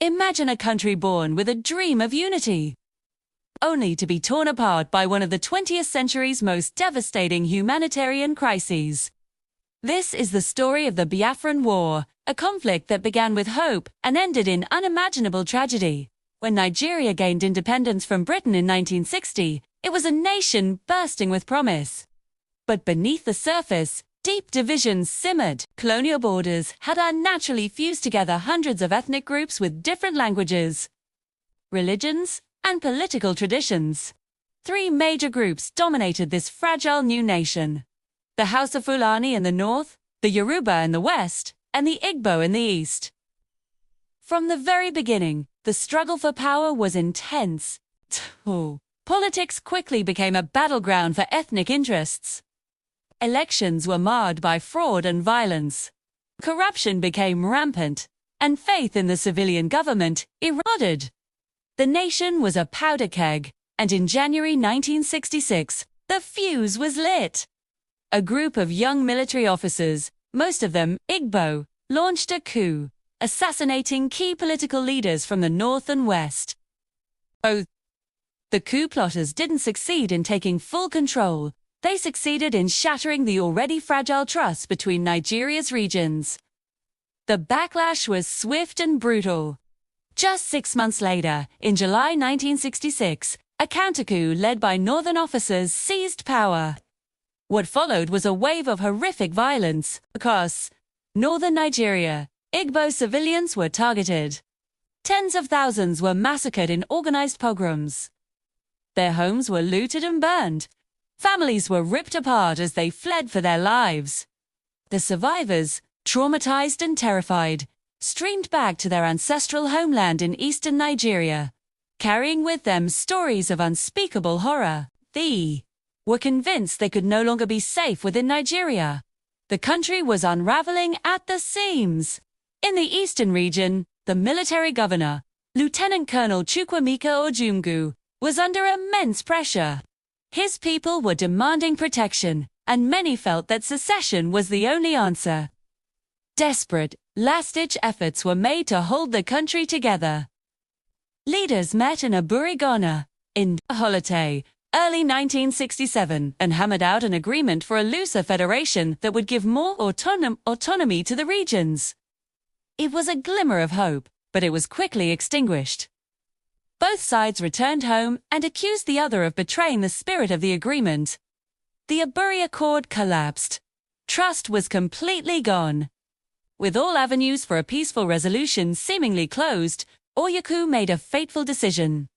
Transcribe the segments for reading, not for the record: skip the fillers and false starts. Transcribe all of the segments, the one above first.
Imagine a country born with a dream of unity, only to be torn apart by one of the 20th century's most devastating humanitarian crises. This is the story of the Biafran War, a conflict that began with hope and ended in unimaginable tragedy. When Nigeria gained independence from Britain in 1960, it was a nation bursting with promise. But beneath the surface, deep divisions simmered. Colonial borders had unnaturally fused together hundreds of ethnic groups with different languages, religions, and political traditions. Three major groups dominated this fragile new nation: the House of Fulani in the north, the Yoruba in the west, and the Igbo in the east. From the very beginning, the struggle for power was intense. Politics quickly became a battleground for ethnic interests. Elections were marred by fraud and violence. Corruption became rampant, and faith in the civilian government eroded. The nation was a powder keg, and in January 1966, the fuse was lit. A group of young military officers, most of them Igbo, launched a coup, assassinating key political leaders from the north and west. Oh, the coup plotters didn't succeed in taking full control. They succeeded in shattering the already fragile trust between Nigeria's regions. The backlash was swift and brutal. Just 6 months later, in July 1966, a counter-coup led by northern officers seized power. What followed was a wave of horrific violence. Across northern Nigeria, Igbo civilians were targeted. Tens of thousands were massacred in organized pogroms. Their homes were looted and burned. Families were ripped apart as they fled for their lives. The survivors, traumatized and terrified, streamed back to their ancestral homeland in eastern Nigeria, carrying with them stories of unspeakable horror. They were convinced they could no longer be safe within Nigeria. The country was unraveling at the seams. In the eastern region, the military governor, Lieutenant Colonel Chukwuemeka Ojungu, was under immense pressure. His people were demanding protection, and many felt that secession was the only answer. Desperate, last-ditch efforts were made to hold the country together. Leaders met in Aburi, Ghana, in Holite, early 1967, and hammered out an agreement for a looser federation that would give more autonomy to the regions. It was a glimmer of hope, but it was quickly extinguished. Both sides returned home and accused the other of betraying the spirit of the agreement. The Aburi Accord collapsed. Trust was completely gone. With all avenues for a peaceful resolution seemingly closed, Oyuku made a fateful decision.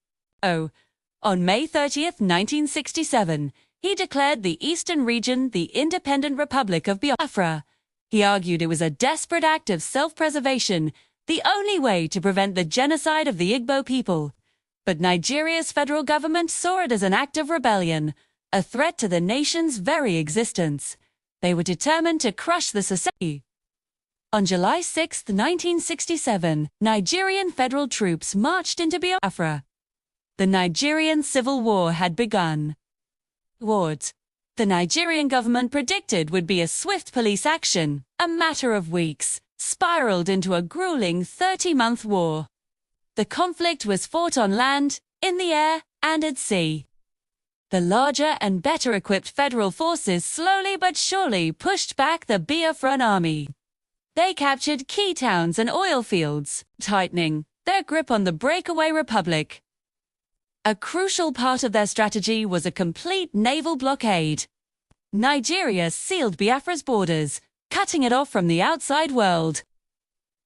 On May 30th, 1967, he declared the eastern region the independent Republic of Biafra. He argued it was a desperate act of self-preservation, the only way to prevent the genocide of the Igbo people. But Nigeria's federal government saw it as an act of rebellion, a threat to the nation's very existence. They were determined to crush the secession. On July 6, 1967, Nigerian federal troops marched into Biafra. The Nigerian Civil War had begun. What the Nigerian government predicted would be a swift police action, a matter of weeks, spiraled into a grueling 30-month war. The conflict was fought on land, in the air, and at sea. The larger and better-equipped federal forces slowly but surely pushed back the Biafran army. They captured key towns and oil fields, tightening their grip on the breakaway republic. A crucial part of their strategy was a complete naval blockade. Nigeria sealed Biafra's borders, cutting it off from the outside world.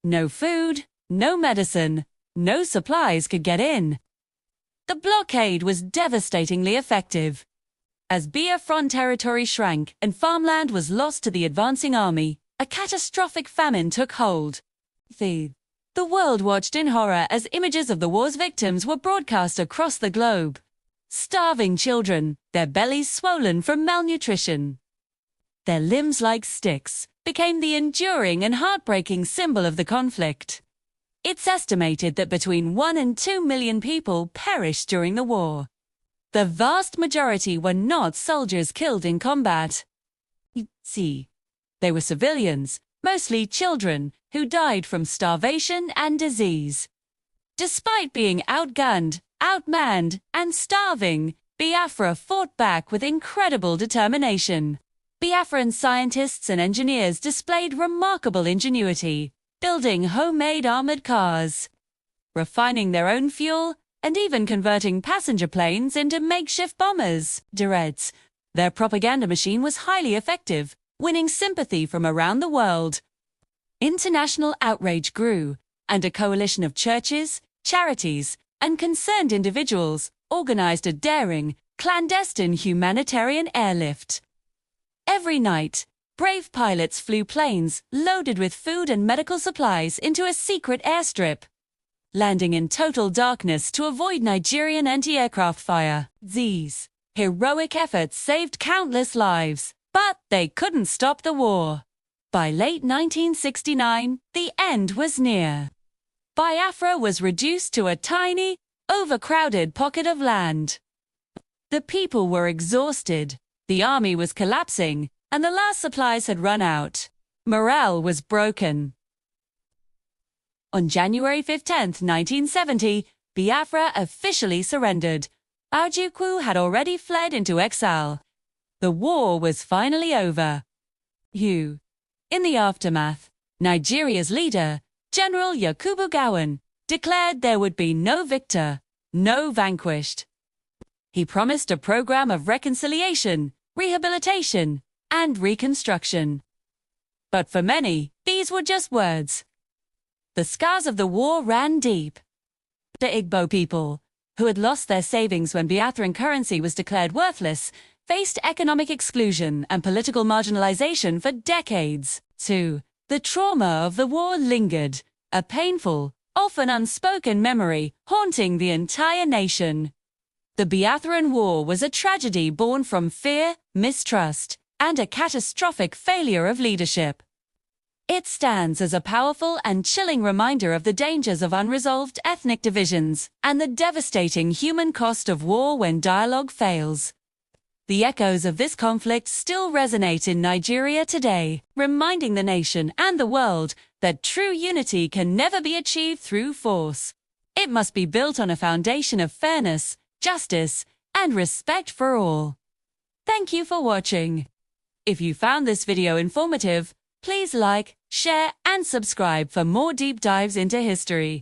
No food, no medicine, no supplies could get in. The blockade was devastatingly effective. As Biafran territory shrank and farmland was lost to the advancing army, a catastrophic famine took hold. The world watched in horror as images of the war's victims were broadcast across the globe. Starving children, their bellies swollen from malnutrition. Their limbs like sticks, became the enduring and heartbreaking symbol of the conflict. It's estimated that between 1 and 2 million people perished during the war. The vast majority were not soldiers killed in combat. They were civilians, mostly children, who died from starvation and disease. Despite being outgunned, outmanned, and starving, Biafra fought back with incredible determination. Biafran scientists and engineers displayed remarkable ingenuity, building homemade armored cars, refining their own fuel, and even converting passenger planes into makeshift bombers. Direts. Their propaganda machine was highly effective, winning sympathy from around the world. International outrage grew, and a coalition of churches, charities, and concerned individuals organized a daring, clandestine humanitarian airlift. Every night, brave pilots flew planes loaded with food and medical supplies into a secret airstrip, landing in total darkness to avoid Nigerian anti-aircraft fire. These heroic efforts saved countless lives, but they couldn't stop the war. By late 1969, the end was near. Biafra was reduced to a tiny, overcrowded pocket of land. The people were exhausted, the army was collapsing, and the last supplies had run out. Morale was broken. On January 15, 1970, Biafra officially surrendered. Ojukwu had already fled into exile. The war was finally over. In the aftermath, Nigeria's leader, General Yakubu Gowon, declared there would be no victor, no vanquished. He promised a program of reconciliation, rehabilitation, and reconstruction. But for many, these were just words. The scars of the war ran deep. The Igbo people, who had lost their savings when Biafran currency was declared worthless, faced economic exclusion and political marginalization for decades. 2. The trauma of the war lingered, a painful, often unspoken memory haunting the entire nation. The Biafran War was a tragedy born from fear, mistrust, and a catastrophic failure of leadership. It stands as a powerful and chilling reminder of the dangers of unresolved ethnic divisions and the devastating human cost of war when dialogue fails. The echoes of this conflict still resonate in Nigeria today, reminding the nation and the world that true unity can never be achieved through force. It must be built on a foundation of fairness, justice, and respect for all. Thank you for watching. If you found this video informative, please like, share, and subscribe for more deep dives into history.